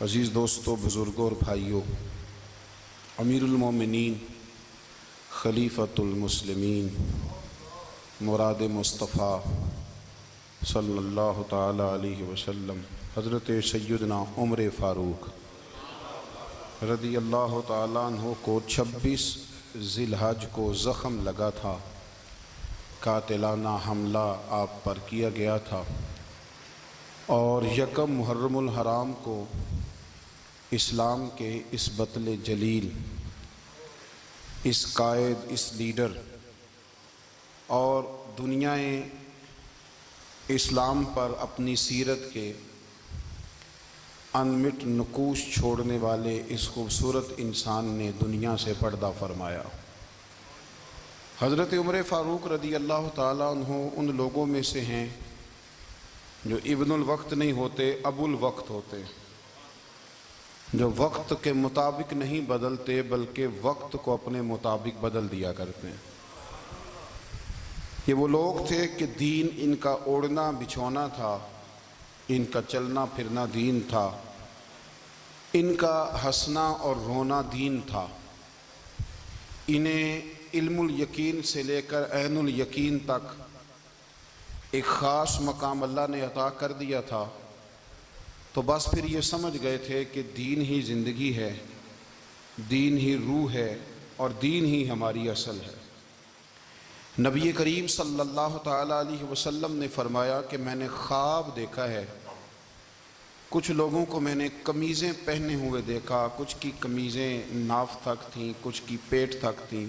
عزیز دوستو، بزرگوں اور بھائیوں، امیر المومنین خلیفۃ المسلمین مراد مصطفیٰ صلی اللہ تعالی علیہ وسلم حضرت سیدنا عمر فاروق رضی اللہ تعالیٰ عنہ کو 26 ذی الحج کو زخم لگا تھا، قاتلانہ حملہ آپ پر کیا گیا تھا، اور یکم محرم الحرام کو اسلام کے اس بطل جلیل، اس قائد، اس لیڈر اور دنیائے اسلام پر اپنی سیرت کے انمٹ نقوش چھوڑنے والے اس خوبصورت انسان نے دنیا سے پردہ فرمایا۔ حضرت عمر فاروق رضی اللہ تعالیٰ عنہ ان لوگوں میں سے ہیں جو ابن الوقت نہیں ہوتے، ابو الوقت ہوتے، جو وقت کے مطابق نہیں بدلتے بلکہ وقت کو اپنے مطابق بدل دیا کرتے ہیں۔ یہ وہ لوگ تھے کہ دین ان کا اوڑھنا بچھونا تھا، ان کا چلنا پھرنا دین تھا، ان کا ہنسنا اور رونا دین تھا۔ انہیں علم الیقین سے لے کر عین الیقین تک ایک خاص مقام اللہ نے عطا کر دیا تھا، تو بس پھر یہ سمجھ گئے تھے کہ دین ہی زندگی ہے، دین ہی روح ہے، اور دین ہی ہماری اصل ہے۔ نبی کریم صلی اللہ تعالیٰ علیہ وسلم نے فرمایا کہ میں نے خواب دیکھا ہے، کچھ لوگوں کو میں نے قمیضیں پہنے ہوئے دیکھا، کچھ کی قمیضیں ناف تک تھیں، کچھ کی پیٹ تک تھیں،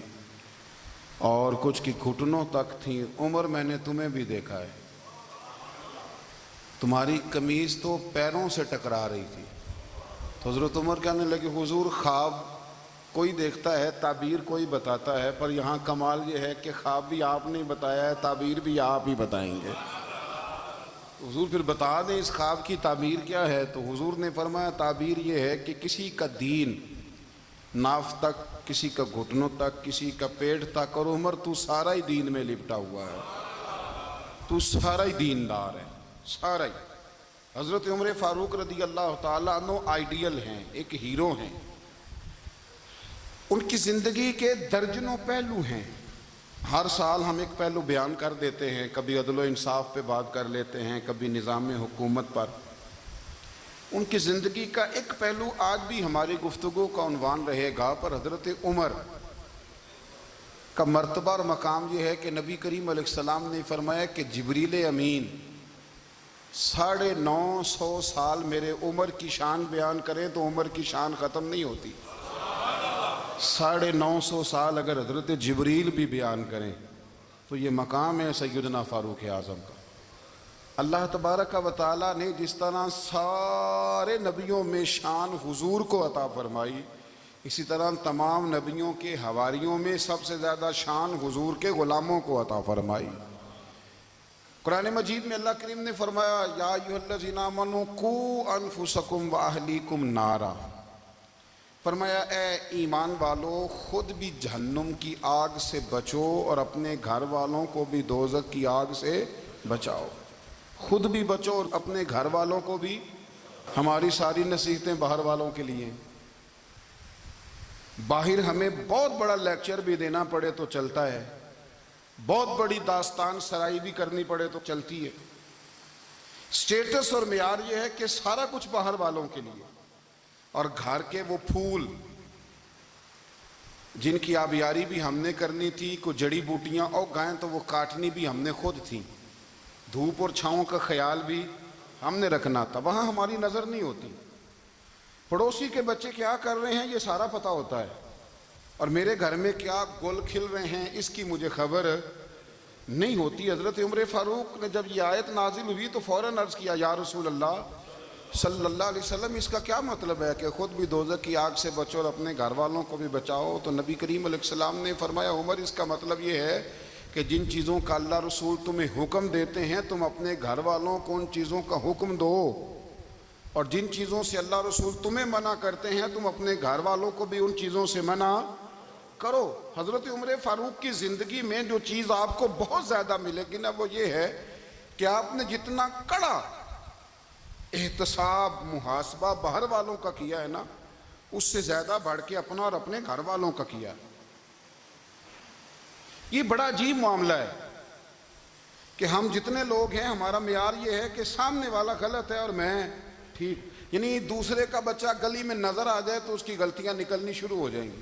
اور کچھ کی گھٹنوں تک تھیں۔ عمر، میں نے تمہیں بھی دیکھا ہے، تمہاری قمیض تو پیروں سے ٹکرا رہی تھی۔ تو حضرت عمر کہنے لگے، حضور خواب کوئی دیکھتا ہے، تعبیر کوئی بتاتا ہے، پر یہاں کمال یہ ہے کہ خواب بھی آپ نے بتایا ہے، تعبیر بھی آپ ہی بتائیں گے۔ حضور پھر بتا دیں اس خواب کی تعبیر کیا ہے؟ تو حضور نے فرمایا تعبیر یہ ہے کہ کسی کا دین ناف تک، کسی کا گھٹنوں تک، کسی کا پیٹ تک، اور عمر تو سارا ہی دین میں لپٹا ہوا ہے، تو سارا ہی دیندار ہے، سارا ہی۔ حضرت عمر فاروق رضی اللہ تعالیٰ عنہ آئیڈیل ہیں، ایک ہیرو ہیں۔ ان کی زندگی کے درجنوں پہلو ہیں، ہر سال ہم ایک پہلو بیان کر دیتے ہیں، کبھی عدل و انصاف پہ بات کر لیتے ہیں، کبھی نظام حکومت پر۔ ان کی زندگی کا ایک پہلو آج بھی ہماری گفتگو کا عنوان رہے گا، پر حضرت عمر کا مرتبہ اور مقام یہ ہے کہ نبی کریم علیہ السلام نے فرمایا کہ جبریل امین 950 سال میرے عمر کی شان بیان کریں تو عمر کی شان ختم نہیں ہوتی۔ 950 سال اگر حضرت جبریل بھی بیان کریں تو یہ مقام ہے سیدنا فاروق اعظم کا۔ اللہ تبارک و تعالیٰ نے جس طرح سارے نبیوں میں شان حضور کو عطا فرمائی، اسی طرح تمام نبیوں کے حواریوں میں سب سے زیادہ شان حضور کے غلاموں کو عطا فرمائی۔ قرآن مجید میں اللہ کریم نے فرمایا، یا ایھا الذین آمنوا قوا انفسکم واہلیکم نارا، فرمایا اے ایمان والو، خود بھی جہنم کی آگ سے بچو اور اپنے گھر والوں کو بھی دوزخ کی آگ سے بچاؤ۔ خود بھی بچو اور اپنے گھر والوں کو بھی۔ ہماری ساری نصیحتیں باہر والوں کے لیے، باہر ہمیں بہت بڑا لیکچر بھی دینا پڑے تو چلتا ہے، بہت بڑی داستان سرائی بھی کرنی پڑے تو چلتی ہے۔ سٹیٹس اور معیار یہ ہے کہ سارا کچھ باہر والوں کے لیے، اور گھر کے وہ پھول جن کی آبیاری بھی ہم نے کرنی تھی، کوئی جڑی بوٹیاں اور گائیں تو وہ کاٹنی بھی ہم نے خود تھی، دھوپ اور چھاؤں کا خیال بھی ہم نے رکھنا تھا، وہاں ہماری نظر نہیں ہوتی۔ پڑوسی کے بچے کیا کر رہے ہیں یہ سارا پتہ ہوتا ہے، اور میرے گھر میں کیا گل کھل رہے ہیں اس کی مجھے خبر نہیں ہوتی۔ حضرت عمر فاروق نے جب یہ آیت نازل ہوئی تو فوراً عرض کیا، یا رسول اللہ صلی اللہ علیہ وسلم، اس کا کیا مطلب ہے کہ خود بھی دوزخ کی آگ سے بچو اور اپنے گھر والوں کو بھی بچاؤ؟ تو نبی کریم علیہ السلام نے فرمایا، عمر اس کا مطلب یہ ہے کہ جن چیزوں کا اللہ رسول تمہیں حکم دیتے ہیں تم اپنے گھر والوں کو ان چیزوں کا حکم دو، اور جن چیزوں سے اللہ رسول تمہیں منع کرتے ہیں تم اپنے گھر والوں کو بھی ان چیزوں سے منع کرو۔ حضرت عمر فاروق کی زندگی میں جو چیز آپ کو بہت زیادہ ملے گی نا، وہ یہ ہے کہ آپ نے جتنا کڑا احتساب محاسبہ باہر والوں کا کیا ہے نا، اس سے زیادہ بڑھ کے اپنا اور اپنے گھر والوں کا کیا. یہ بڑا عجیب معاملہ ہے کہ ہم جتنے لوگ ہیں ہمارا معیار یہ ہے کہ سامنے والا غلط ہے اور میں ٹھیک. یعنی دوسرے کا بچہ گلی میں نظر آ جائے تو اس کی غلطیاں نکلنی شروع ہو جائیں گی،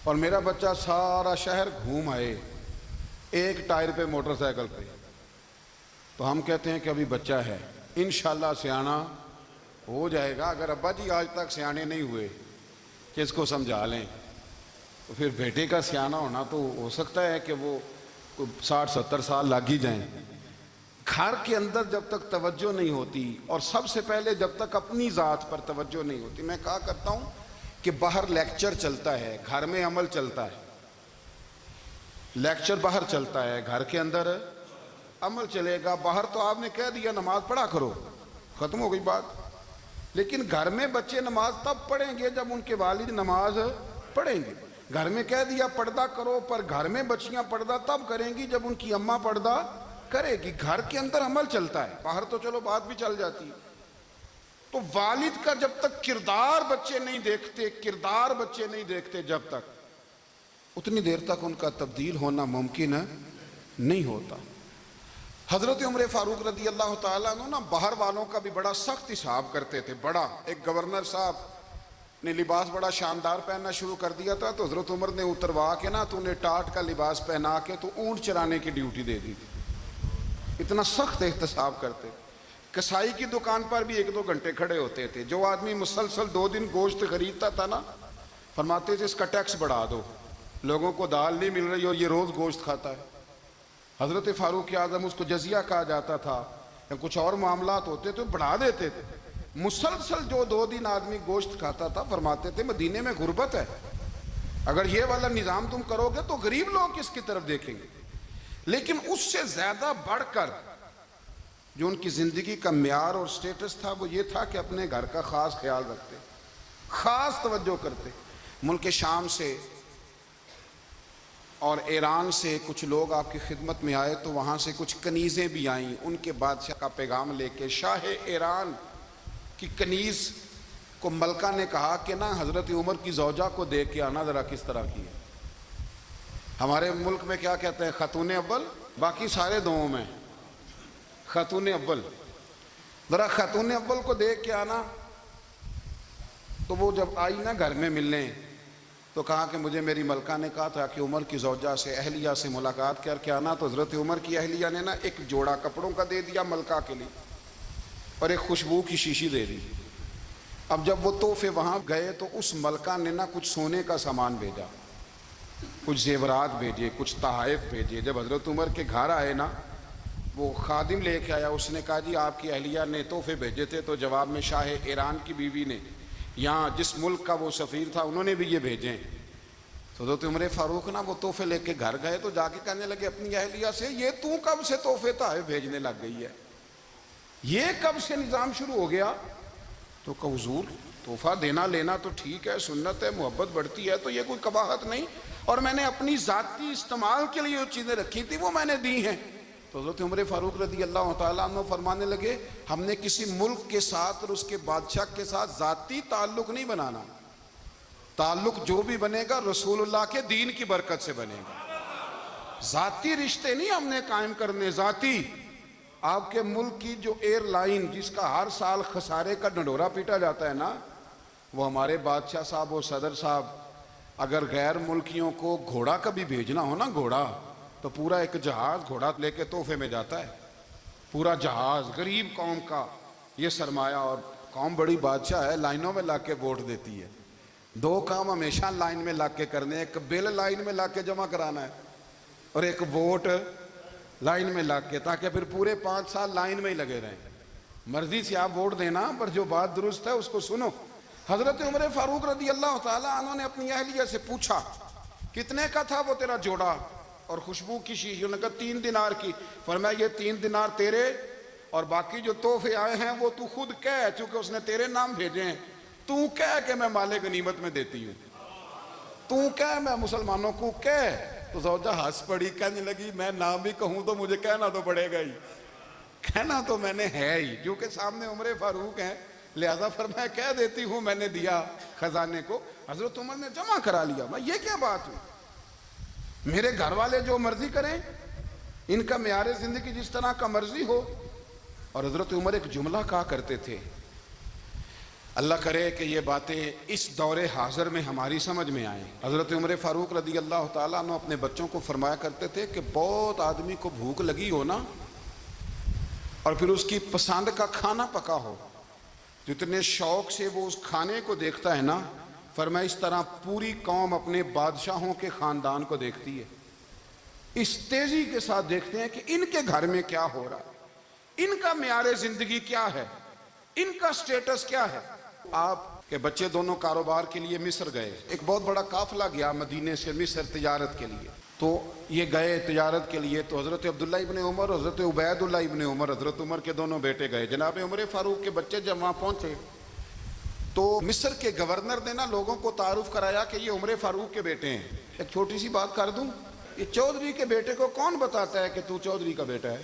اور میرا بچہ سارا شہر گھوم آئے ایک ٹائر پہ موٹر سائیکل پہ، تو ہم کہتے ہیں کہ ابھی بچہ ہے، انشاءاللہ سیانا ہو جائے گا. اگر ابا جی آج تک سیانے نہیں ہوئے کہ اس کو سمجھا لیں، تو پھر بیٹے کا سیانا ہونا تو ہو سکتا ہے کہ وہ 60-70 سال لگ ہی جائیں. گھر کے اندر جب تک توجہ نہیں ہوتی، اور سب سے پہلے جب تک اپنی ذات پر توجہ نہیں ہوتی. میں کہا کرتا ہوں کہ باہر لیکچر چلتا ہے، گھر میں عمل چلتا ہے. لیکچر باہر چلتا ہے، گھر کے اندر عمل چلے گا. باہر تو آپ نے کہہ دیا نماز پڑھا کرو، ختم ہو گئی بات. لیکن گھر میں بچے نماز تب پڑھیں گے جب ان کے والد نماز پڑھیں گے. گھر میں کہہ دیا پردہ کرو، پر گھر میں بچیاں پردہ تب کریں گی جب ان کی اماں پردہ کرے گی. گھر کے اندر عمل چلتا ہے، باہر تو چلو بات بھی چل جاتی ہے. تو والد کا جب تک کردار بچے نہیں دیکھتے جب تک، اتنی دیر تک ان کا تبدیل ہونا ممکن نہیں ہوتا. حضرت عمر فاروق رضی اللہ تعالیٰ عنہ نا باہر والوں کا بھی بڑا سخت حساب کرتے تھے. بڑا ایک گورنر صاحب نے لباس بڑا شاندار پہننا شروع کر دیا تھا، تو حضرت عمر نے اتروا کے نا تو انہیں ٹاٹ کا لباس پہنا کے تو اونٹ چرانے کی ڈیوٹی دے دی تھی. اتنا سخت احتساب کرتے. کسائی کی دکان پر بھی 1-2 گھنٹے کھڑے ہوتے تھے. جو آدمی مسلسل 2 دن گوشت خریدتا تھا نا، فرماتے تھے اس کا ٹیکس بڑھا دو، لوگوں کو دال نہیں مل رہی اور یہ روز گوشت کھاتا ہے. حضرت فاروق اعظم، اس کو جزیہ کہا جاتا تھا، یا کچھ اور معاملات ہوتے تو بڑھا دیتے تھے. مسلسل جو 2 دن آدمی گوشت کھاتا تھا، فرماتے تھے مدینے میں غربت ہے، اگر یہ والا نظام تم کرو گے تو غریب لوگ کس کی طرف دیکھیں گے. لیکن اس سے زیادہ بڑھ کر جو ان کی زندگی کا معیار اور سٹیٹس تھا وہ یہ تھا کہ اپنے گھر کا خاص خیال رکھتے، خاص توجہ کرتے. ملک شام سے اور ایران سے کچھ لوگ آپ کی خدمت میں آئے، تو وہاں سے کچھ کنیزیں بھی آئیں ان کے بادشاہ کا پیغام لے کے. شاہ ایران کی کنیز کو ملکہ نے کہا کہ نا حضرت عمر کی زوجہ کو دیکھ کے آنا ذرا کس طرح کی ہے. ہمارے ملک میں کیا کہتے ہیں، خاتون اول، باقی سارے دوؤں میں خاتون اول. ذرا خاتون اول کو دیکھ کے آنا. تو وہ جب آئی نا گھر میں ملنے، تو کہا کہ مجھے میری ملکہ نے کہا تھا کہ عمر کی زوجہ سے، اہلیہ سے ملاقات کر کے آنا. تو حضرت عمر کی اہلیہ نے نا ایک جوڑا کپڑوں کا دے دیا ملکہ کے لیے، اور ایک خوشبو کی شیشی دے دی. اب جب وہ تحفے وہاں گئے تو اس ملکہ نے نا کچھ سونے کا سامان بھیجا، کچھ زیورات بھیجے، کچھ تحائف بھیجے. جب حضرت عمر کے گھر آئے نا، وہ خادم لے کے آیا، اس نے کہا جی آپ کی اہلیہ نے تحفے بھیجے تھے. تو جواب میں شاہ ایران کی بیوی نے، یہاں جس ملک کا وہ سفیر تھا، انہوں نے بھی یہ بھیجے. تو حضرت عمر فاروق نا وہ تحفے لے کے گھر گئے، تو جا کے کہنے لگے اپنی اہلیہ سے، یہ تو کب سے تحفے تحائف بھیجنے لگ گئی ہے، یہ کب سے نظام شروع ہو گیا؟ تو کہ حضور تحفہ دینا لینا تو ٹھیک ہے، سنت ہے، محبت بڑھتی ہے، تو یہ کوئی قباحت نہیں، اور میں نے اپنی ذاتی استعمال کے لیے جو چیزیں رکھی تھی وہ میں نے دی ہیں. تو حضرت عمر فاروق رضی اللہ تعالیٰ عنہ فرمانے لگے ہم نے کسی ملک کے ساتھ اور اس کے بادشاہ کے ساتھ ذاتی تعلق نہیں بنانا، تعلق جو بھی بنے گا رسول اللہ کے دین کی برکت سے بنے گا. ذاتی رشتے نہیں ہم نے قائم کرنے. ذاتی آپ کے ملک کی جو ایئر لائن جس کا ہر سال خسارے کا ڈنڈورا پیٹا جاتا ہے نا، وہ ہمارے بادشاہ صاحب اور صدر صاحب اگر غیر ملکیوں کو گھوڑا کبھی بھیجنا ہو نا، گھوڑا، تو پورا ایک جہاز گھوڑا لے کے تحفے میں جاتا ہے. پورا جہاز غریب قوم کا یہ سرمایہ، اور قوم بڑی بادشاہ ہے، لائنوں میں لا کے ووٹ دیتی ہے. 2 کام ہمیشہ لائن میں لا کے کرنے، ایک بل لائن میں لا کے جمع کرانا ہے، اور ایک ووٹ لائن میں لا کے، تاکہ پھر پورے 5 سال لائن میں ہی لگے رہیں. مرضی سے آپ ووٹ دینا، پر جو بات درست ہے اس کو سنو. حضرت عمر فاروق رضی اللہ تعالیٰ عنہ نے اپنی اہلیہ سے پوچھا کتنے کا تھا وہ تیرا جوڑا اور خوشبو کی شیشی؟ انہوں نے کہا 3 دینار کی. فرمایا یہ 3 دینار تیرے، اور باقی جو تحفے آئے ہیں وہ تو خود کہہ، چونکہ اس نے تیرے نام بھیجے ہیں، تو کہہ کہ میں مال غنیمت میں دیتی ہوں، تو کہہ میں مسلمانوں کو کہہ. تو زوجہ ہنس پڑی، کہنے لگی میں نام بھی کہوں تو مجھے کہنا تو پڑے گا ہی، کہنا تو میں نے ہے ہی، کیونکہ سامنے عمر فاروق ہیں، لہذا فرمایا کہہ دیتی ہوں میں نے دیا خزانے کو۔ حضرت عمر نے جمع کرا لیا۔ میں یہ کیا بات ہوئی؟ میرے گھر والے جو مرضی کریں، ان کا معیار زندگی جس طرح کا مرضی ہو۔ اور حضرت عمر ایک جملہ کہا کرتے تھے، اللہ کرے کہ یہ باتیں اس دور حاضر میں ہماری سمجھ میں آئیں۔ حضرت عمر فاروق رضی اللہ تعالیٰ عنہ اپنے بچوں کو فرمایا کرتے تھے کہ بہت آدمی کو بھوک لگی ہو نا، اور پھر اس کی پسند کا کھانا پکا ہو، جتنے شوق سے وہ اس کھانے کو دیکھتا ہے نا، فرمایا اس طرح پوری قوم اپنے بادشاہوں کے خاندان کو دیکھتی ہے، اس تیزی کے ساتھ دیکھتے ہیں کہ ان کے گھر میں کیا ہو رہا ہے، ان کا معیار زندگی کیا ہے، ان کا سٹیٹس کیا ہے۔ آپ کے بچے دونوں کاروبار کے لیے مصر گئے، ایک بہت بڑا قافلہ گیا مدینے سے مصر تجارت کے لیے، تو یہ گئے تجارت کے لیے، تو حضرت عبداللہ ابن عمر، حضرت عبید اللہ ابن عمر، حضرت عمر کے دونوں بیٹے گئے۔ جناب عمر فاروق کے بچے جب وہاں پہنچے تو مصر کے گورنر نے نا لوگوں کو تعارف کرایا کہ یہ عمر فاروق کے بیٹے ہیں۔ ایک چھوٹی سی بات کر دوں، یہ چودھری کے بیٹے کو کون بتاتا ہے کہ تو چودھری کا بیٹا ہے؟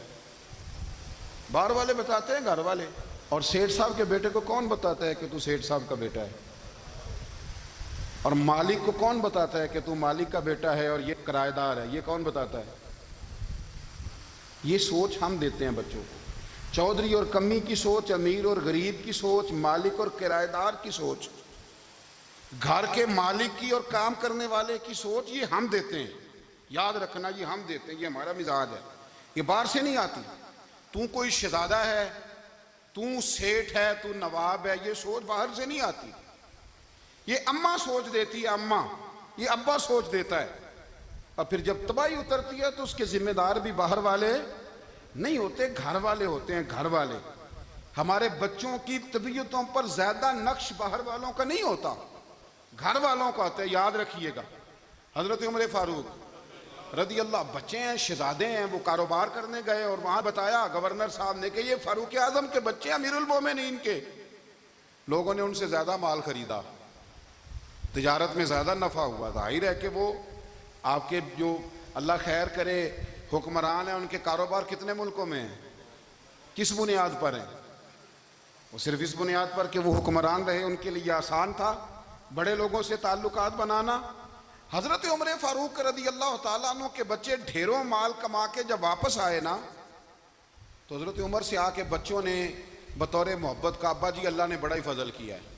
باہر والے بتاتے ہیں، گھر والے۔ اور سیٹھ صاحب کے بیٹے کو کون بتاتا ہے کہ تو سیٹھ صاحب کا بیٹا ہے؟ اور مالک کو کون بتاتا ہے کہ تو مالک کا بیٹا ہے اور یہ کرایہ دار ہے؟ یہ کون بتاتا ہے؟ یہ سوچ ہم دیتے ہیں بچوں کو، چودھری اور کمی کی سوچ، امیر اور غریب کی سوچ، مالک اور کرایہ دار کی سوچ، گھر کے مالک کی اور کام کرنے والے کی سوچ، یہ ہم دیتے ہیں۔ یاد رکھنا، یہ ہم دیتے ہیں، یہ ہمارا مزاج ہے، یہ باہر سے نہیں آتی۔ تو کوئی شہزادہ ہے، تو سیٹھ ہے، تو نواب ہے، یہ سوچ باہر سے نہیں آتی، یہ اماں سوچ دیتی ہے، اماں، یہ ابا سوچ دیتا ہے۔ اور پھر جب تباہی اترتی ہے تو اس کے ذمہ دار بھی باہر والے نہیں ہوتے، گھر والے ہوتے ہیں، گھر والے۔ ہمارے بچوں کی طبیعتوں پر زیادہ نقش باہر والوں کا نہیں ہوتا، گھر والوں کا ہوتا ہے، یاد رکھیے گا۔ حضرت عمر فاروق رضی اللہ، بچے ہیں، شہزادے ہیں، وہ کاروبار کرنے گئے اور وہاں بتایا گورنر صاحب نے کہ یہ فاروق اعظم کے بچے، امیر المومنین کے۔ لوگوں نے ان سے زیادہ مال خریدا، تجارت میں زیادہ نفع ہوا۔ ظاہر ہے کہ وہ آپ کے جو اللہ خیر کرے حکمران ہیں، ان کے کاروبار کتنے ملکوں میں ہیں، کس بنیاد پر ہیں؟ وہ صرف اس بنیاد پر کہ وہ حکمران رہے، ان کے لیے آسان تھا بڑے لوگوں سے تعلقات بنانا۔ حضرت عمر فاروق رضی اللہ تعالیٰ عنہ کے بچے ڈھیروں مال کما کے جب واپس آئے نا، تو حضرت عمر سے آ کے بچوں نے بطور محبت کا، ابا جی اللہ نے بڑا ہی فضل کیا ہے،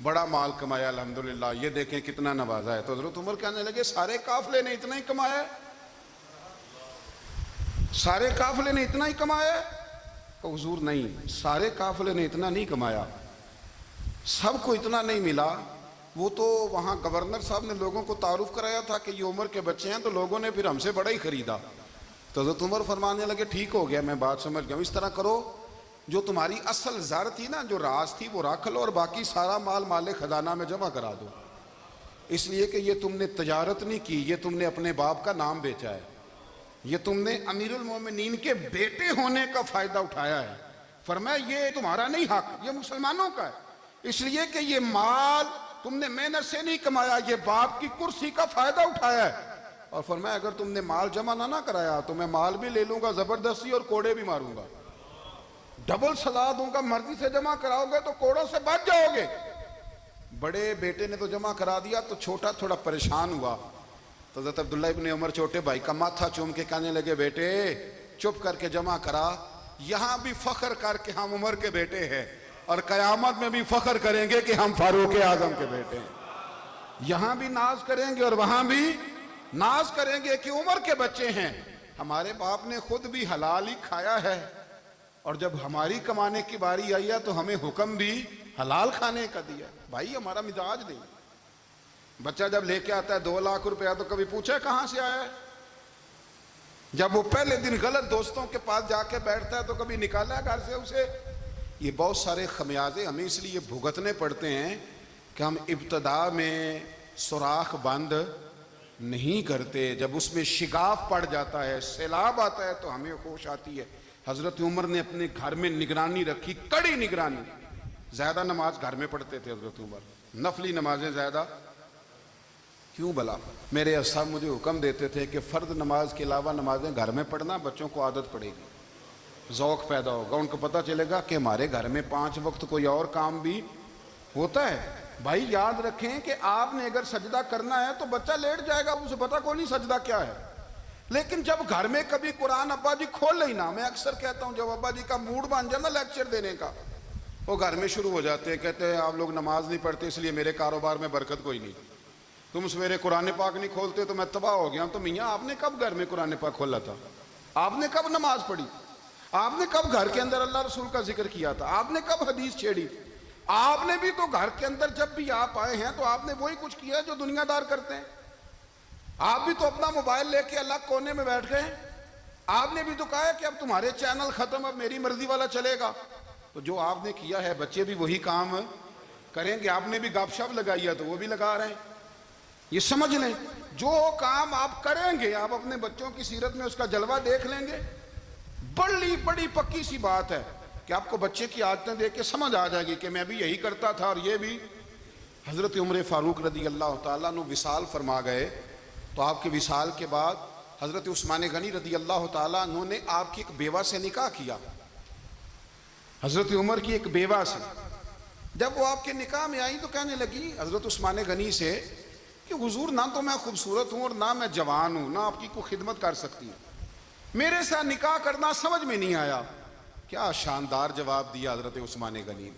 بڑا مال کمایا الحمدللہ، یہ دیکھیں کتنا نوازا ہے۔ تو حضرت عمر کہنے لگے سارے قافلے نے اتنا ہی کمایا ہے؟ سارے قافلے نے اتنا ہی کمایا ہے؟ کہ حضور نہیں، سارے قافلے نے اتنا نہیں کمایا، سب کو اتنا نہیں ملا۔ وہ تو وہاں گورنر صاحب نے لوگوں کو تعارف کرایا تھا کہ یہ عمر کے بچے ہیں، تو لوگوں نے پھر ہم سے بڑا ہی خریدا۔ تو حضرت عمر فرمانے لگے ٹھیک ہو گیا، میں بات سمجھ گیا، اس طرح کرو، جو تمہاری اصل زر تھی نا، جو راز تھی، وہ رکھ لو، اور باقی سارا مال خزانہ میں جمع کرا دو، اس لیے کہ یہ تم نے تجارت نہیں کی، یہ تم نے اپنے باپ کا نام بیچا ہے، یہ تم نے امیر المومنین کے بیٹے ہونے کا فائدہ اٹھایا ہے۔ فرمایا یہ تمہارا نہیں حق، یہ مسلمانوں کا ہے، اس لیے کہ یہ مال تم نے محنت سے نہیں کمایا، یہ باپ کی کرسی کا فائدہ اٹھایا ہے۔ اور فرمایا اگر تم نے مال جمع نہ کرایا تو میں مال بھی لے لوں گا زبردستی اور کوڑے بھی ماروں گا، ڈبل سزا دوں گا، مرضی سے جمع کراؤ گے تو کوڑوں سے بچ جاؤ گے۔ بڑے بیٹے نے تو جمع کرا دیا، تو چھوٹا تھوڑا پریشان ہوا، تو حضرت عبداللہ ابن عمر چھوٹے بھائی کا ماتھا چوم کے کہنے لگے بیٹے چپ کر کے جمع کرا، یہاں بھی فخر کر کے ہم عمر کے بیٹے ہیں، اور قیامت میں بھی فخر کریں گے کہ ہم فاروق اعظم کے بیٹے ہیں، یہاں بھی ناز کریں گے اور وہاں بھی ناز کریں گے کہ عمر کے بچے ہیں۔ ہمارے باپ نے خود بھی حلال ہی کھایا ہے، اور جب ہماری کمانے کی باری آئی ہے تو ہمیں حکم بھی حلال کھانے کا دیا۔ بھائی ہمارا مزاج نہیں، بچہ جب لے کے آتا ہے 2 لاکھ روپیہ تو کبھی پوچھے کہاں سے آیا ہے؟ جب وہ پہلے دن غلط دوستوں کے پاس جا کے بیٹھتا ہے تو کبھی نکالا ہے گھر سے اسے؟ یہ بہت سارے خمیازے ہمیں اس لیے بھگتنے پڑتے ہیں کہ ہم ابتدا میں سوراخ بند نہیں کرتے، جب اس میں شگاف پڑ جاتا ہے، سیلاب آتا ہے تو ہمیں ہوش آتی ہے۔ حضرت عمر نے اپنے گھر میں نگرانی رکھی، کڑی نگرانی، زیادہ نماز گھر میں پڑھتے تھے حضرت عمر، نفلی نمازیں زیادہ کیوں بلا؟ میرے صاحب مجھے حکم دیتے تھے کہ فرض نماز کے علاوہ نمازیں گھر میں پڑھنا، بچوں کو عادت پڑے گی۔ ذوق پیدا ہوگا, ان کو پتہ چلے گا کہ ہمارے گھر میں 5 وقت کوئی اور کام بھی ہوتا ہے. بھائی یاد رکھیں کہ آپ نے اگر سجدہ کرنا ہے تو بچہ لیٹ جائے گا, اسے پتہ کوئی نہیں سجدہ کیا ہے. لیکن جب گھر میں کبھی قرآن ابا جی کھول ہی نہ, میں اکثر کہتا ہوں جب ابا جی کا موڈ بن جائے نا لیکچر دینے کا, وہ گھر میں شروع ہو جاتے ہیں, کہتے ہیں آپ لوگ نماز نہیں پڑھتے اس لیے میرے کاروبار میں برکت کوئی نہیں, تم سویرے قرآن پاک نہیں کھولتے تو میں تباہ ہو گیا. تو میاں آپ نے کب گھر میں قرآن پاک کھولا تھا؟ آپ نے کب نماز پڑھی؟ آپ نے کب گھر کے اندر اللہ رسول کا ذکر کیا تھا؟ آپ نے کب حدیث چھیڑی؟ آپ نے بھی تو گھر کے اندر جب بھی آپ آئے ہیں تو آپ نے وہی کچھ کیا جو دنیا دار کرتے ہیں. آپ بھی تو اپنا موبائل لے کے الگ کونے میں بیٹھ گئے. آپ نے بھی تو کہا ہے کہ اب تمہارے چینل ختم, اب میری مرضی والا چلے گا. تو جو آپ نے کیا ہے بچے بھی وہی کام کریں گے. آپ نے بھی گپ شپ لگائی ہے تو وہ بھی لگا رہے ہیں. یہ سمجھ لیں جو کام آپ کریں گے آپ اپنے بچوں کی سیرت میں اس کا جلوہ دیکھ لیں گے. بڑی پکی سی بات ہے کہ آپ کو بچے کی عادتیں دیکھ کے سمجھ آ جائے گی کہ میں بھی یہی کرتا تھا اور یہ بھی. حضرت عمر فاروق رضی اللہ تعالیٰ عنہ وصال فرما گئے تو آپ کے وصال کے بعد حضرت عثمان غنی رضی اللہ تعالیٰ عنہ نے آپ کی ایک بیوہ سے نکاح کیا, حضرت عمر کی ایک بیوہ سے. جب وہ آپ کے نکاح میں آئی تو کہنے لگی حضرت عثمان غنی سے کہ حضور نہ تو میں خوبصورت ہوں اور نہ میں جوان ہوں, نہ آپ کی کوئی خدمت کر سکتی ہوں, میرے ساتھ نکاح کرنا سمجھ میں نہیں آیا. کیا شاندار جواب دیا حضرت عثمان غنی نے,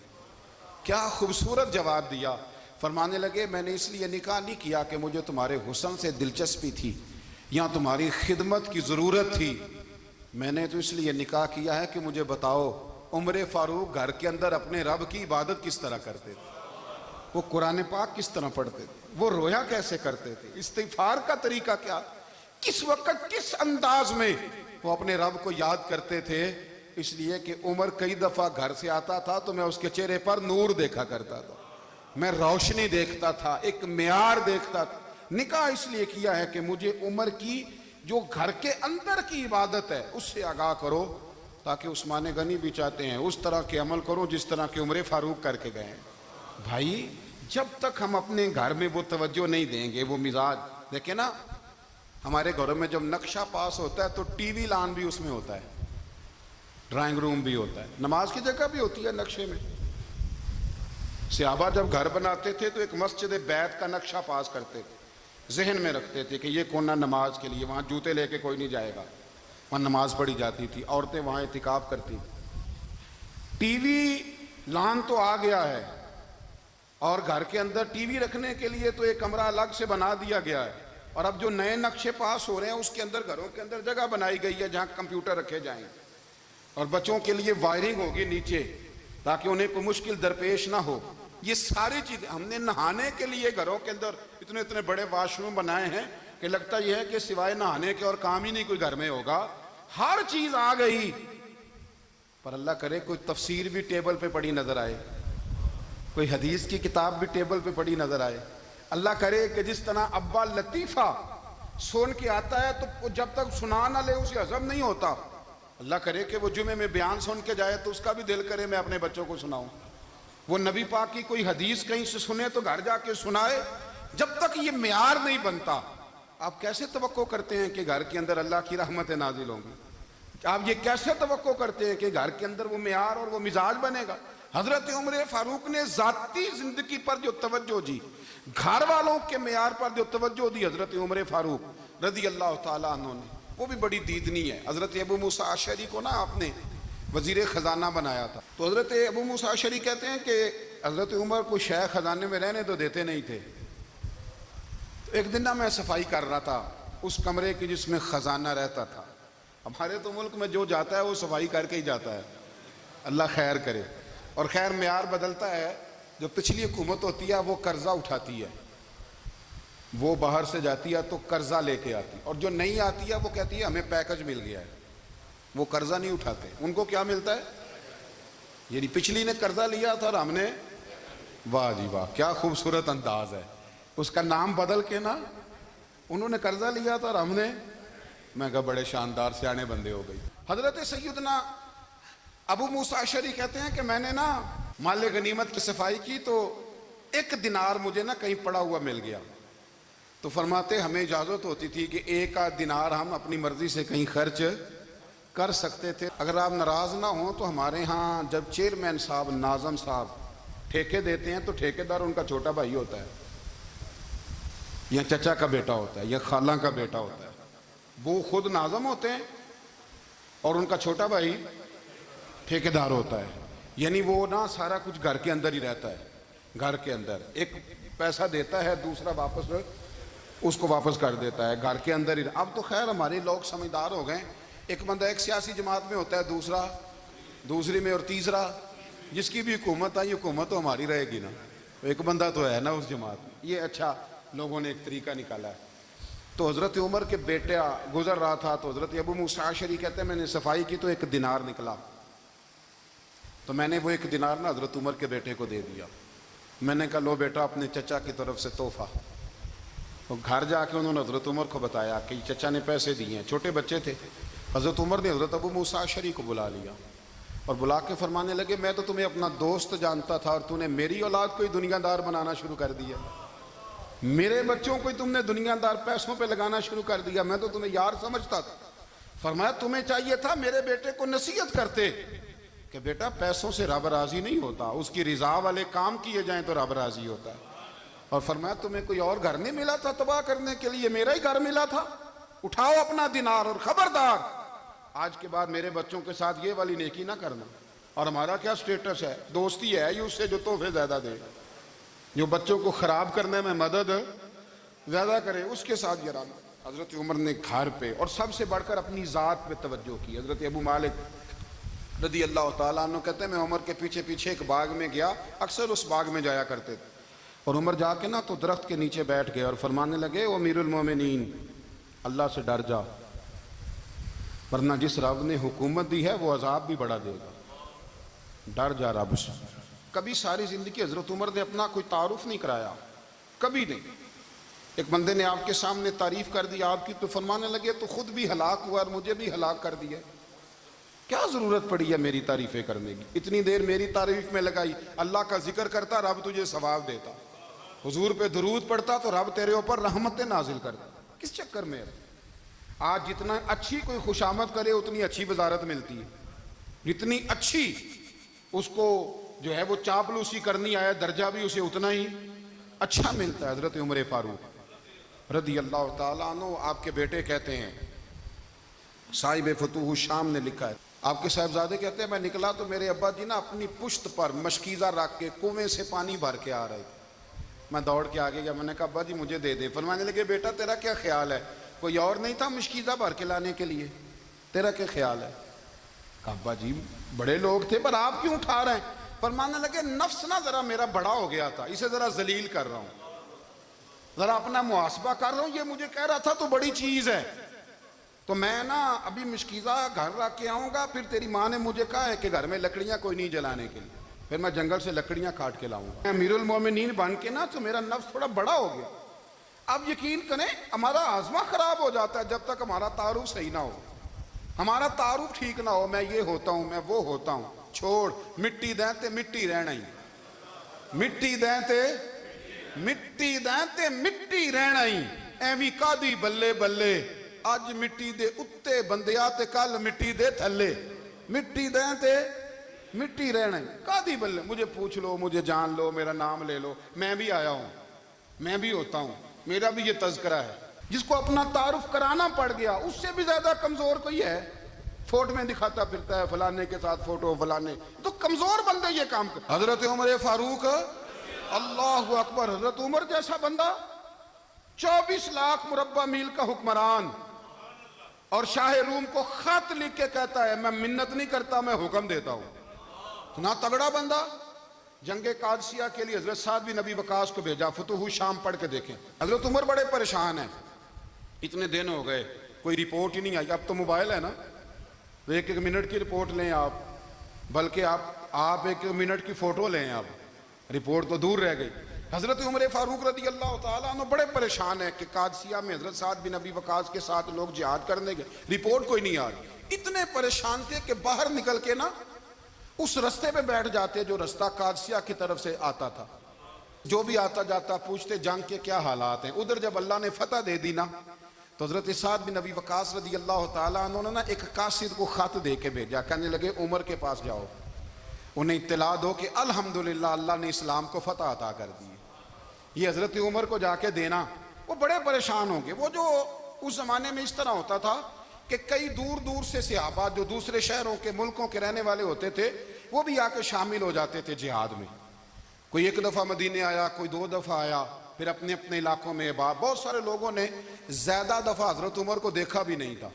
کیا خوبصورت جواب دیا. فرمانے لگے میں نے اس لیے نکاح نہیں کیا کہ مجھے تمہارے حسن سے دلچسپی تھی یا تمہاری خدمت کی ضرورت تھی, میں نے تو اس لیے نکاح کیا ہے کہ مجھے بتاؤ عمر فاروق گھر کے اندر اپنے رب کی عبادت کس طرح کرتے تھے, وہ قرآن پاک کس طرح پڑھتے تھے, وہ رویا کیسے کرتے تھے, استغفار کا طریقہ کیا, کس وقت کس انداز میں وہ اپنے رب کو یاد کرتے تھے. اس لیے کہ عمر کئی دفعہ گھر سے آتا تھا تو میں اس کے چہرے پر نور دیکھا کرتا تھا, میں روشنی دیکھتا تھا, ایک معیار دیکھتا تھا. نکاح اس لیے کیا ہے کہ مجھے عمر کی جو گھر کے اندر کی عبادت ہے اس سے آگاہ کرو, تاکہ عثمان غنی بھی چاہتے ہیں اس طرح کے عمل کرو جس طرح کہ عمر فاروق کر کے گئے ہیں. بھائی جب تک ہم اپنے گھر میں وہ توجہ نہیں دیں گے, وہ مزاج دیکھیں نا, ہمارے گھروں میں جب نقشہ پاس ہوتا ہے تو ٹی وی لان بھی اس میں ہوتا ہے, ڈرائنگ روم بھی ہوتا ہے, نماز کی جگہ بھی ہوتی ہے نقشے میں. صحابہ جب گھر بناتے تھے تو ایک مسجد بیت کا نقشہ پاس کرتے تھے, ذہن میں رکھتے تھے کہ یہ کونا نماز کے لیے, وہاں جوتے لے کے کوئی نہیں جائے گا, وہاں نماز پڑھی جاتی تھی, عورتیں وہاں اعتکاف کرتی تھیں. ٹی وی لان تو آ گیا ہے اور گھر کے اندر ٹی وی رکھنے کے لیے تو ایک کمرہ الگ سے بنا دیا گیا ہے, اور اب جو نئے نقشے پاس ہو رہے ہیں اس کے اندر گھروں کے اندر جگہ بنائی گئی ہے جہاں کمپیوٹر رکھے جائیں, اور بچوں کے لیے وائرنگ ہوگی نیچے تاکہ انہیں کوئی مشکل درپیش نہ ہو. یہ ساری چیزیں ہم نے نہانے کے لیے گھروں کے اندر اتنے بڑے واش روم بنائے ہیں کہ لگتا یہ ہے کہ سوائے نہانے کے اور کام ہی نہیں کوئی گھر میں ہوگا. ہر چیز آ گئی, پر اللہ کرے کوئی تفسیر بھی ٹیبل پہ پڑی نظر آئے, کوئی حدیث کی کتاب بھی ٹیبل پہ پڑی نظر آئے. اللہ کرے کہ جس طرح ابا لطیفہ سن کے آتا ہے تو جب تک سنا نہ لے اسے ہضم نہیں ہوتا. اللہ کرے کہ وہ جمعے میں بیان سن کے جائے تو اس کا بھی دل کرے میں اپنے بچوں کو سناؤں. وہ نبی پاک کی کوئی حدیث کہیں سے سنے تو گھر جا کے سنائے. جب تک یہ معیار نہیں بنتا آپ کیسے توقع کرتے ہیں کہ گھر کے اندر اللہ کی رحمتیں نازل ہوں گی؟ آپ یہ کیسے توقع کرتے ہیں کہ گھر کے اندر وہ معیار اور وہ مزاج بنے گا؟ حضرت عمر فاروق نے ذاتی زندگی پر جو توجہ دی, گھر والوں کے معیار پر جو توجہ دی حضرت عمر فاروق رضی اللہ تعالیٰ عنہ نے, وہ بھی بڑی دیدنی ہے. حضرت ابو موسیٰ اشعری کو نا آپ نے وزیر خزانہ بنایا تھا, تو حضرت ابو موسیٰ اشعری کہتے ہیں کہ حضرت عمر کو شیخ خزانے میں رہنے تو دیتے نہیں تھے. ایک دن نا میں صفائی کر رہا تھا اس کمرے کی جس میں خزانہ رہتا تھا. ہمارے تو ملک میں جو جاتا ہے وہ صفائی کر کے ہی جاتا ہے, اللہ خیر کرے. اور خیر معیار بدلتا ہے, جو پچھلی حکومت ہوتی ہے وہ قرضہ اٹھاتی ہے, وہ باہر سے جاتی ہے تو قرضہ لے کے آتی, اور جو نہیں آتی ہے وہ کہتی ہے ہمیں پیکج مل گیا ہے. وہ قرضہ نہیں اٹھاتے, ان کو کیا ملتا ہے؟ یعنی پچھلی نے قرضہ لیا تھا اور ہم نے, واہ جی واہ کیا خوبصورت انداز ہے, اس کا نام بدل کے نا انہوں نے قرضہ لیا تھا اور ہم نے, میں کہا بڑے شاندار سیانے بندے ہو گئی. حضرت سیدنا ابو موسیٰ اشعری کہتے ہیں کہ میں نے نا مال غنیمت کی صفائی کی تو 1 دینار مجھے نا کہیں پڑا ہوا مل گیا, تو فرماتے ہمیں اجازت ہوتی تھی کہ 1 دینار ہم اپنی مرضی سے کہیں خرچ کر سکتے تھے. اگر آپ ناراض نہ ہوں تو ہمارے ہاں جب چیئرمین صاحب ناظم صاحب ٹھیکے دیتے ہیں تو ٹھیکیدار ان کا چھوٹا بھائی ہوتا ہے یا چچا کا بیٹا ہوتا ہے یا خالہ کا بیٹا ہوتا ہے. وہ خود ناظم ہوتے ہیں اور ان کا چھوٹا بھائی ٹھیکیدار ہوتا ہے. یعنی وہ نا سارا کچھ گھر کے اندر ہی رہتا ہے. گھر کے اندر ایک پیسہ دیتا ہے, دوسرا واپس اس کو واپس کر دیتا ہے. گھر کے اندر ہی. اب تو خیر ہمارے لوگ سمجھدار ہو گئے. ایک بندہ ایک سیاسی جماعت میں ہوتا ہے, دوسرا دوسری میں, اور تیسرا جس کی بھی حکومت آئی حکومت تو ہماری رہے گی نا. ایک بندہ تو ہے نا اس جماعت میں. یہ اچھا لوگوں نے ایک طریقہ نکالا ہے. تو حضرت عمر کے بیٹا گزر رہا تھا تو حضرت ابو موسیٰ اشعری کہتے ہیں میں نے صفائی کی تو ایک دینار نکلا, تو میں نے وہ ایک دینار نا حضرت عمر کے بیٹے کو دے دیا. میں نے کہا لو بیٹا اپنے چچا کی طرف سے تحفہ. تو گھر جا کے انہوں نے حضرت عمر کو بتایا کہ چچا نے پیسے دیے ہیں. چھوٹے بچے تھے. حضرت عمر نے حضرت ابو موسیٰ اشعری کو بلا لیا اور بلا کے فرمانے لگے میں تو تمہیں اپنا دوست جانتا تھا اور تو نے میری اولاد کو ہی دنیا دار بنانا شروع کر دیا. میرے بچوں کو ہی تم نے دنیا دار پیسوں پہ لگانا شروع کر دیا. میں تو تمہیں یار سمجھتا تھا. فرمایا تمہیں چاہیے تھا میرے بیٹے کو نصیحت کرتے کہ بیٹا پیسوں سے رب راضی نہیں ہوتا, اس کی رضا والے کام کیے جائیں تو رب راضی ہوتا ہے. اور فرمایا تمہیں کوئی اور گھر نہیں ملا تھا تباہ کرنے کے لیے, میرا ہی گھر ملا تھا. اٹھاؤ اپنا دینار اور خبردار آج کے بعد میرے بچوں کے ساتھ یہ والی نیکی نہ کرنا. اور ہمارا کیا سٹیٹس ہے, دوستی ہے یہ اس سے جو تحفے زیادہ دے, جو بچوں کو خراب کرنے میں مدد زیادہ کرے اس کے ساتھ یہ رہنا. حضرت عمر نے گھر پہ اور سب سے بڑھ کر اپنی ذات پہ توجہ کی. حضرت ابو مالک رضی اللہ تعالیٰ عنہ کہتے ہیں میں عمر کے پیچھے پیچھے ایک باغ میں گیا, اکثر اس باغ میں جایا کرتے تھے. اور عمر جا کے نا تو درخت کے نیچے بیٹھ گئے اور فرمانے لگے او امیر المومنین اللہ سے ڈر جا, ورنہ جس رب نے حکومت دی ہے وہ عذاب بھی بڑا دے گا. ڈر جا رب سے. کبھی ساری زندگی حضرت عمر نے اپنا کوئی تعارف نہیں کرایا, کبھی نہیں. ایک بندے نے آپ کے سامنے تعریف کر دی آپ کی تو فرمانے لگے تو خود بھی ہلاک ہوا اور مجھے بھی ہلاک کر دیا. کیا ضرورت پڑی ہے میری تعریفیں کرنے کی, اتنی دیر میری تعریف میں لگائی. اللہ کا ذکر کرتا رب تجھے ثواب دیتا, حضور پہ درود پڑھتا تو رب تیرے اوپر رحمتیں نازل کرتا. کس چکر میں ہے؟ آج جتنا اچھی کوئی خوشامد کرے اتنی اچھی وزارت ملتی ہے, جتنی اچھی اس کو جو ہے وہ چاپلوسی کرنی آیا درجہ بھی اسے اتنا ہی اچھا ملتا ہے. حضرت عمر فاروق رضی اللہ تعالیٰ عنہ آپ کے بیٹے کہتے ہیں, صاحب فتوح الشام نے لکھا ہے, آپ کے صاحبزادے کہتے ہیں میں نکلا تو میرے ابا جی نا اپنی پشت پر مشکیزہ رکھ کے کنویں سے پانی بھر کے آ رہے تھے. میں دوڑ کے آگے گیا, میں نے کہا ابا جی مجھے دے دے. فرمانے لگے بیٹا تیرا کیا خیال ہے, کوئی اور نہیں تھا مشکیزہ بھر کے لانے کے لیے, تیرا کیا خیال ہے؟ کہا ابا جی بڑے لوگ تھے پر آپ کیوں اٹھا رہے ہیں؟ فرمانے لگے نفس نا ذرا میرا بڑا ہو گیا تھا, اسے ذرا ذلیل کر رہا ہوں, ذرا اپنا محاسبہ کر رہا ہوں. یہ مجھے کہہ رہا تھا تو بڑی چیز ہے, تو میں نا ابھی مشکیزہ گھر رکھ کے آؤں گا, پھر تیری ماں نے مجھے کہا ہے کہ گھر میں لکڑیاں کوئی نہیں جلانے کے لیے, پھر میں جنگل سے لکڑیاں کاٹ کے لاؤں گا. امیر المومنین بن کے نا تو میرا نفس تھوڑا بڑا ہو گیا. اب یقین کریں ہمارا آزما خراب ہو جاتا ہے جب تک ہمارا تعارف صحیح نہ ہو, ہمارا تعارف ٹھیک نہ ہو. میں یہ ہوتا ہوں, میں وہ ہوتا ہوں, چھوڑ مٹی دیں تے مٹی رہنا ہی, مٹی دیں تے مٹی دیں تے مٹی رہنا ہی. ایویں کادی بلے بلے اج مٹی دے اتے بندیا تے کل مٹی دے تھلے, مٹی دیں تے مٹی رہنا ہی. کادی بلے مجھے پوچھ لو, مجھے جان لو, میرا نام لے لو, میں بھی آیا ہوں, میں بھی ہوتا ہوں, میرا بھی یہ تذکرہ ہے. جس کو اپنا تعارف کرانا پڑ گیا اس سے بھی زیادہ کمزور کوئی ہے, فوٹو میں دکھاتا پھرتا ہے فلانے کے ساتھ فوٹو فلانے, تو کمزور بندے یہ کام کرتے. حضرت عمر فاروق اللہ اکبر, حضرت عمر جیسا بندہ 24 لاکھ مربع میل کا حکمران اور شاہ روم کو خط لکھ کے کہتا ہے میں منت نہیں کرتا میں حکم دیتا ہوں. اتنا تگڑا بندہ. جنگ قادسیہ کے لیے حضرت سعد بن ابی وقاص کو بھیجا, فتوح الشام پڑھ کے دیکھیں. حضرت عمر بڑے پریشان ہیں, اتنے دن ہو گئے کوئی رپورٹ ہی نہیں آئی. اب تو موبائل ہے نا, ایک ایک منٹ کی رپورٹ لیں آپ, بلکہ آپ ایک منٹ کی فوٹو لیں, آپ رپورٹ تو دور رہ گئی. حضرت عمر فاروق رضی اللہ تعالیٰ عنہ بڑے پریشان ہیں کہ قادسیہ میں حضرت سعد بن ابی وقاص کے ساتھ لوگ جہاد کرنے گئے, رپورٹ کوئی نہیں آ رہی. اتنے پریشان تھے کہ باہر نکل کے نا اس رستے پہ بیٹھ جاتے جو رستہ قادسیہ کی طرف سے آتا تھا. جو بھی آتا جاتا پوچھتے جنگ کے کیا حالات ہیں. ادھر جب اللہ نے فتح دے دی نا تو حضرت سعد بن ابی وقاص رضی اللہ تعالیٰ عنہ نے ایک قاصد کو خط دے کے بھیجا، کہنے لگے عمر کے پاس جاؤ، انہیں اطلاع دو کہ الحمدللہ اللہ نے اسلام کو فتح عطا کر دی۔ یہ حضرت عمر کو جا کے دینا، وہ بڑے پریشان ہوں گے۔ وہ جو اس زمانے میں اس طرح ہوتا تھا کہ کئی دور دور سے صحابہ جو دوسرے شہروں کے ملکوں کے رہنے والے ہوتے تھے وہ بھی آ کے شامل ہو جاتے تھے جہاد میں۔ کوئی ایک دفعہ مدینے آیا، کوئی 2 دفعہ آیا، پھر اپنے اپنے علاقوں میں بہت سارے لوگوں نے زیادہ دفعہ حضرت عمر کو دیکھا بھی نہیں تھا۔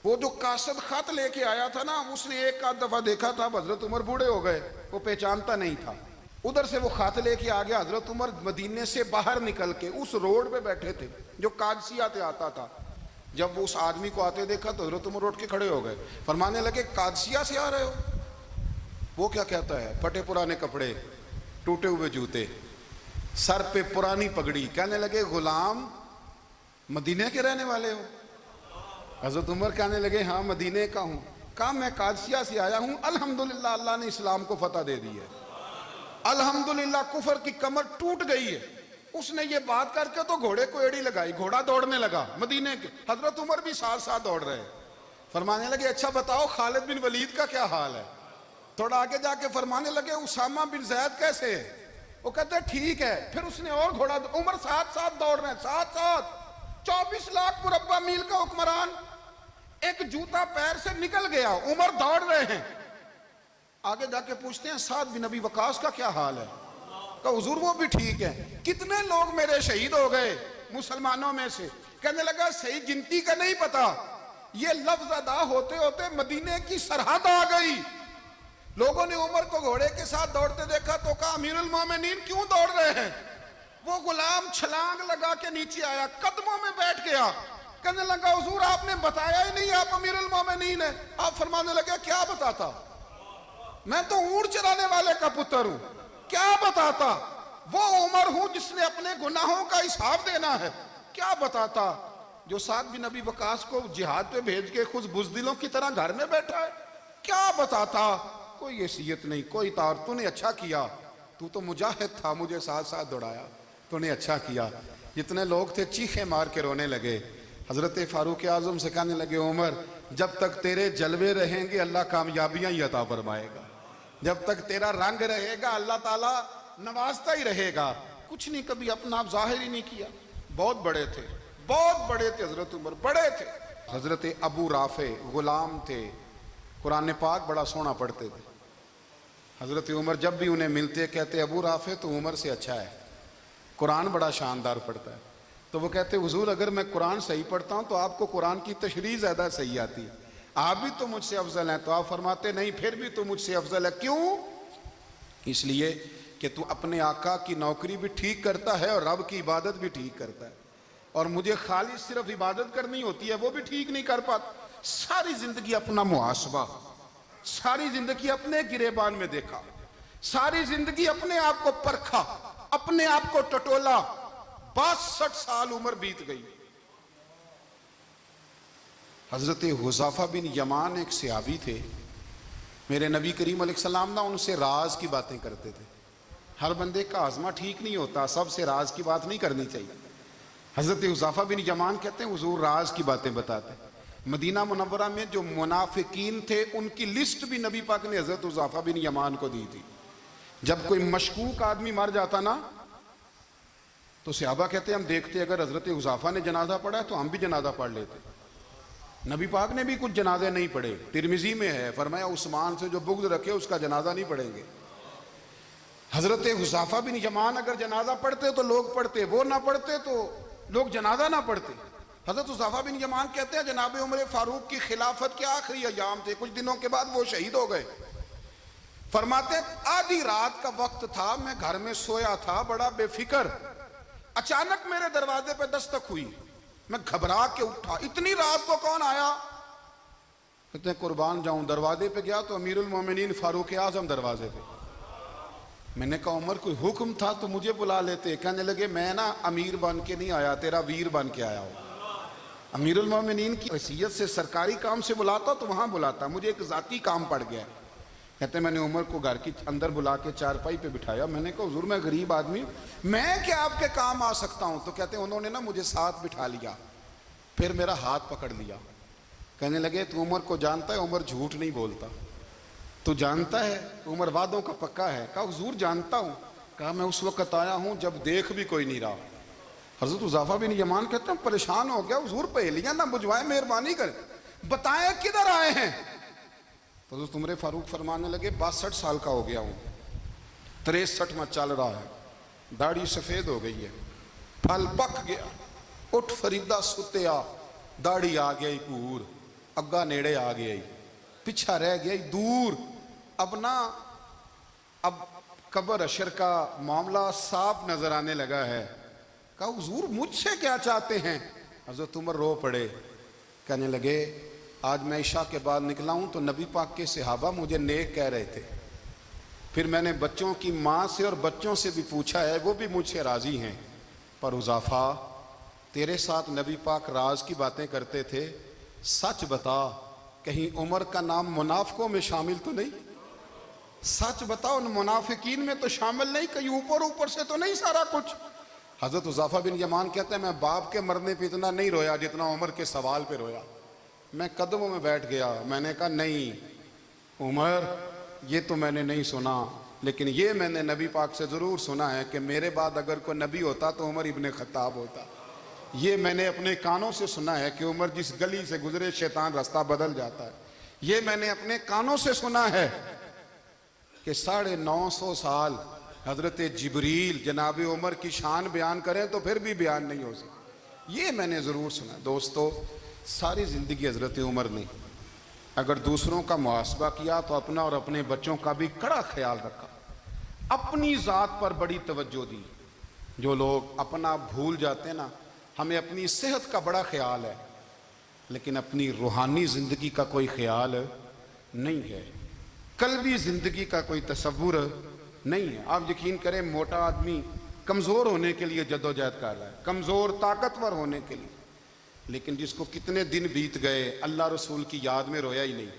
وہ جو قاصد خط لے کے آیا تھا نا، اس نے 1 دفعہ دیکھا تھا، حضرت عمر بوڑھے ہو گئے، وہ پہچانتا نہیں تھا۔ ادھر سے وہ خط لے کے آ گیا، حضرت عمر مدینے سے باہر نکل کے اس روڈ پہ بیٹھے تھے جو قادسیہ سے آتا تھا۔ جب وہ اس آدمی کو آتے دیکھا تو حضرت عمر اٹھ کے کھڑے ہو گئے، فرمانے لگے قادسیہ سے آ رہے ہو؟ وہ کیا کہتا ہے؟ پھٹے پرانے کپڑے، ٹوٹے ہوئے جوتے، سر پہ پرانی پگڑی، کہنے لگے غلام مدینے کے رہنے والے ہو؟ حضرت عمر کہنے لگے ہاں مدینے کا ہوں۔ کہا میں قادسیہ سے آیا ہوں، الحمدللہ اللہ نے اسلام کو فتح دے دی ہے، الحمدللہ کفر کی کمر ٹوٹ گئی ہے۔ اس نے یہ بات کر کے تو گھوڑے کو ایڑی لگائی، گھوڑا دوڑنے لگا مدینے کے، حضرت عمر بھی ساتھ ساتھ دوڑ رہے، فرمانے لگے اچھا بتاؤ خالد بن ولید کا کیا حال ہے؟ تھوڑا آگے جا کے فرمانے لگے اسامہ بن زید کیسے ہے؟ وہ کہتے ہیں ٹھیک ہے۔ پھر اس نے اور گھوڑا، عمر ساتھ ساتھ دوڑ رہے ہیں، ساتھ ساتھ 24 لاکھ مربع میل کا حکمران، ایک جوتا پیر سے نکل گیا، عمر دوڑ رہے ہیں۔ آگے جا کے پوچھتے ہیں سعد بن ابی وقاص کا کیا حال ہے؟ کہا حضور وہ بھی ٹھیک ہے۔ کتنے لوگ میرے شہید ہو گئے مسلمانوں میں سے؟ کہنے لگا صحیح گنتی کا نہیں پتا، یہ لفظ ادا ہوتے ہوتے مدینے کی سرحد آ گئی۔ لوگوں نے عمر کو گھوڑے کے ساتھ دوڑتے دیکھا تو کہا امیر المومنین کیوں دوڑ رہے ہیں؟ وہ غلام چھلانگ لگا کے نیچے آیا، قدموں میں بیٹھ گیا، کہنے لگا حضور آپ نے بتایا ہی نہیں آپ امیر المومنین ہیں۔ آپ فرمانے لگے کیا بتاتا؟ میں تو اونٹ چرانے والے کا پتر ہوں، کیا بتاتا؟ وہ عمر ہوں جس نے اپنے گناہوں کا حساب دینا ہے، کیا بتاتا؟ جو سعد بن ابی وقاص کو جہاد پہ بھیج کے خود بزدلوں کی طرح گھر میں بیٹھا ہے، کیا بتاتا؟ کوئی حیثیت نہیں، کوئی طور، تو نے اچھا کیا، تو مجاہد تھا، مجھے ساتھ ساتھ دوڑایا، تو نے اچھا کیا۔ جتنے لوگ تھے چیخیں مار کے رونے لگے۔ حضرت فاروق اعظم سے کہنے لگے عمر جب تک تیرے جلوے رہیں گے اللہ کامیابیاں ہی عطا فرمائے گا، جب تک تیرا رنگ رہے گا اللہ تعالیٰ نوازتا ہی رہے گا۔ کچھ نہیں، کبھی اپنا آپ ظاہر ہی نہیں کیا۔ بہت بڑے تھے، بہت بڑے تھے حضرت عمر، بڑے تھے۔ حضرت ابو رافع غلام تھے، قرآن پاک بڑا سونا پڑھتے تھے۔ حضرت عمر جب بھی انہیں ملتے کہتے ابو رافع تو عمر سے اچھا ہے، قرآن بڑا شاندار پڑھتا ہے۔ تو وہ کہتے حضور اگر میں قرآن صحیح پڑھتا ہوں تو آپ کو قرآن کی تشریح زیادہ صحیح آتی ہے، آپ بھی تو مجھ سے افضل ہیں۔ تو آپ فرماتے نہیں پھر بھی تو مجھ سے افضل ہے۔ کیوں؟ اس لیے کہ تو اپنے آقا کی نوکری بھی ٹھیک کرتا ہے اور رب کی عبادت بھی ٹھیک کرتا ہے، اور مجھے خالص صرف عبادت کرنی ہوتی ہے وہ بھی ٹھیک نہیں کر پاتا۔ ساری زندگی اپنا محاسبہ، ساری زندگی اپنے گریبان میں دیکھا، ساری زندگی اپنے آپ کو پرکھا، اپنے آپ کو ٹٹولا۔ 62 سال عمر بیت گئی۔ حضرت حذیفہ بن یمان ایک صحابی تھے، میرے نبی کریم علیہ السلام نہ ان سے راز کی باتیں کرتے تھے۔ ہر بندے کا ہاضمہ ٹھیک نہیں ہوتا، سب سے راز کی بات نہیں کرنی چاہیے۔ حضرت حذیفہ بن یمان کہتے ہیں حضور راز کی باتیں بتاتے۔ مدینہ منورہ میں جو منافقین تھے ان کی لسٹ بھی نبی پاک نے حضرت حذیفہ بن یمان کو دی تھی۔ جب کوئی مشکوک آدمی مر جاتا نا تو صحابہ کہتے ہیں ہم دیکھتے اگر حضرت حذیفہ نے جنازہ پڑھا ہے تو ہم بھی جنازہ پڑھ لیتے۔ نبی پاک نے بھی کچھ جنازے نہیں پڑھے، ترمذی میں ہے، فرمایا عثمان سے جو بغض رکھے اس کا جنازہ نہیں پڑھیں گے۔ حضرت حذیفہ بن یمان اگر جنازہ پڑھتے تو لوگ پڑھتے، وہ نہ پڑھتے تو لوگ جنازہ نہ پڑھتے۔ حضرت حذیفہ بن یمان کہتے ہیں جناب عمر فاروق کی خلافت کے آخری ایام تھے، کچھ دنوں کے بعد وہ شہید ہو گئے۔ فرماتے آدھی رات کا وقت تھا، میں گھر میں سویا تھا بڑا بے فکر، اچانک میرے دروازے پہ دستک ہوئی، میں گھبرا کے اٹھا، اتنی رات کو کون آیا؟ کہتے ہیں قربان جاؤں، دروازے پہ گیا تو امیر المومنین فاروق اعظم دروازے پہ۔ میں نے کہا عمر کوئی حکم تھا تو مجھے بلا لیتے۔ کہنے لگے میں نا امیر بن کے نہیں آیا، تیرا ویر بن کے آیا ہوں۔ امیر المومنین کی حیثیت سے سرکاری کام سے بلاتا تو وہاں بلاتا، مجھے ایک ذاتی کام پڑ گیا۔ کہتے میں نے عمر کو گھر کی اندر بلا کے چارپائی پہ بٹھایا، میں نے کہا حضور میں غریب آدمی، میں کیا آپ کے کام آ سکتا ہوں؟ تو کہتے ہیں انہوں نے نا مجھے ساتھ بٹھا لیا، پھر میرا ہاتھ پکڑ لیا، کہنے لگے تو عمر کو جانتا ہے؟ عمر جھوٹ نہیں بولتا۔ تو جانتا ہے عمر وعدوں کا پکا ہے؟ کہا حضور جانتا ہوں۔ کہا میں اس وقت آیا ہوں جب دیکھ بھی کوئی نہیں رہا۔ حضرت حذیفہ بن یمان کہتے ہیں پریشان ہو گیا، حضور پہیلیاں نہ بجھوائیں، مہربانی کر بتائیں کدھر آئے ہیں؟ تو حضرت عمر فاروق فرمانے لگے 62 سال کا ہو گیا ہوں، 63 میں چل رہا ہے، داڑھی سفید ہو گئی ہے، پھل پک گیا، اٹھ فریدہ ستیا، داڑھی آ گئی پور، اگا نیڑے آ گئی، پیچھا رہ گئی دور، اب قبر اشر کا معاملہ صاف نظر آنے لگا ہے۔ کہا حضور مجھ سے کیا چاہتے ہیں؟ حضرت عمر رو پڑے، کہنے لگے آج میں عشاء کے بعد نکلا ہوں تو نبی پاک کے صحابہ مجھے نیک کہہ رہے تھے، پھر میں نے بچوں کی ماں سے اور بچوں سے بھی پوچھا ہے، وہ بھی مجھ سے راضی ہیں، پر حذیفہ تیرے ساتھ نبی پاک راز کی باتیں کرتے تھے، سچ بتا کہیں عمر کا نام منافقوں میں شامل تو نہیں؟ سچ بتا ان منافقین میں تو شامل نہیں، کہیں اوپر سے تو نہیں سارا کچھ؟ حضرت حذیفہ بن یمان کہتے ہیں میں باپ کے مرنے پہ اتنا نہیں رویا جتنا عمر کے سوال پہ رویا۔ میں قدموں میں بیٹھ گیا، میں نے کہا نہیں عمر، یہ تو میں نے نہیں سنا، لیکن یہ میں نے نبی پاک سے ضرور سنا ہے کہ میرے بعد اگر کوئی نبی ہوتا تو عمر ابن خطاب ہوتا۔ یہ میں نے اپنے کانوں سے سنا ہے کہ عمر جس گلی سے گزرے شیطان راستہ بدل جاتا ہے۔ یہ میں نے اپنے کانوں سے سنا ہے کہ 950 سال حضرت جبریل جناب عمر کی شان بیان کریں تو پھر بھی بیان نہیں ہو سکتا، یہ میں نے ضرور سنا۔ دوستو ساری زندگی حضرت عمر نے اگر دوسروں کا محاسبہ کیا تو اپنا اور اپنے بچوں کا بھی کڑا خیال رکھا، اپنی ذات پر بڑی توجہ دی۔ جو لوگ اپنا بھول جاتے ہیں نا، ہمیں اپنی صحت کا بڑا خیال ہے لیکن اپنی روحانی زندگی کا کوئی خیال نہیں ہے، قلبی زندگی کا کوئی تصور نہیں ہے۔ آپ یقین کریں موٹا آدمی کمزور ہونے کے لیے جدوجہد کر رہا ہے، کمزور طاقتور ہونے کے لیے، لیکن جس کو کتنے دن بیت گئے اللہ رسول کی یاد میں رویا ہی نہیں،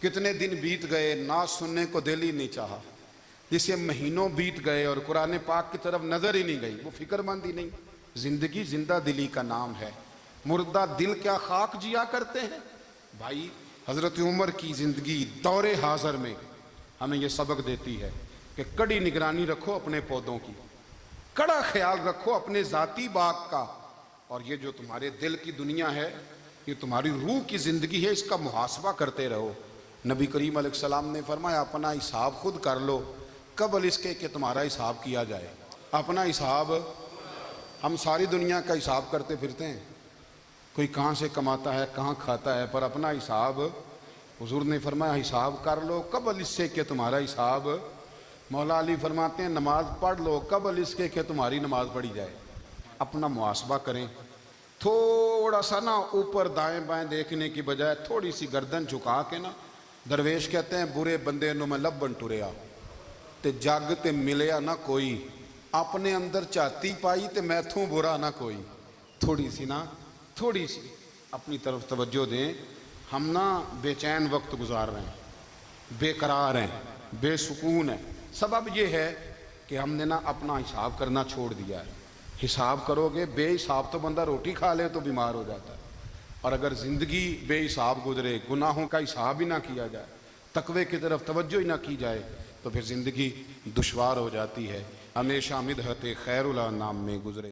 کتنے دن بیت گئے نعت سننے کو دل ہی نہیں چاہا، جسے مہینوں بیت گئے اور قرآن پاک کی طرف نظر ہی نہیں گئی، وہ فکر مند ہی نہیں۔ زندگی زندہ دلی کا نام ہے، مردہ دل کیا خاک جیا کرتے ہیں؟ بھائی حضرت عمر کی زندگی دور حاضر میں ہمیں یہ سبق دیتی ہے کہ کڑی نگرانی رکھو اپنے پودوں کی، کڑا خیال رکھو اپنے ذاتی باغ کا، اور یہ جو تمہارے دل کی دنیا ہے یہ تمہاری روح کی زندگی ہے، اس کا محاسبہ کرتے رہو۔ نبی کریم علیہ السلام نے فرمایا اپنا حساب خود کر لو قبل اس کے کہ تمہارا حساب کیا جائے۔ اپنا حساب، ہم ساری دنیا کا حساب کرتے پھرتے ہیں، کوئی کہاں سے کماتا ہے کہاں کھاتا ہے، پر اپنا حساب حضور نے فرمایا حساب کر لو قبل اس سے کہ تمہارا حساب۔ مولا علی فرماتے ہیں نماز پڑھ لو قبل اس کے کہ تمہاری نماز پڑھی جائے۔ اپنا محاسبہ کریں، تھوڑا سا نا اوپر دائیں بائیں دیکھنے کی بجائے تھوڑی سی گردن جھکا کے نا، درویش کہتے ہیں برے بندے نو میں لبن ٹریا تے جگ تے ملیا نہ کوئی، اپنے اندر چاہتی پائی تے میتھوں برا نہ کوئی۔ تھوڑی سی اپنی طرف توجہ دیں۔ ہم نا بے چین وقت گزار رہے ہیں، بے قرار ہیں، بے سکون ہیں، سبب یہ ہے کہ ہم نے نا اپنا حساب کرنا چھوڑ دیا ہے۔ حساب کرو گے، بے حساب تو بندہ روٹی کھا لے تو بیمار ہو جاتا ہے، اور اگر زندگی بے حساب گزرے، گناہوں کا حساب ہی نہ کیا جائے، تقوی کی طرف توجہ ہی نہ کی جائے، تو پھر زندگی دشوار ہو جاتی ہے۔ ہمیشہ مدحت خیر الانام میں گزرے۔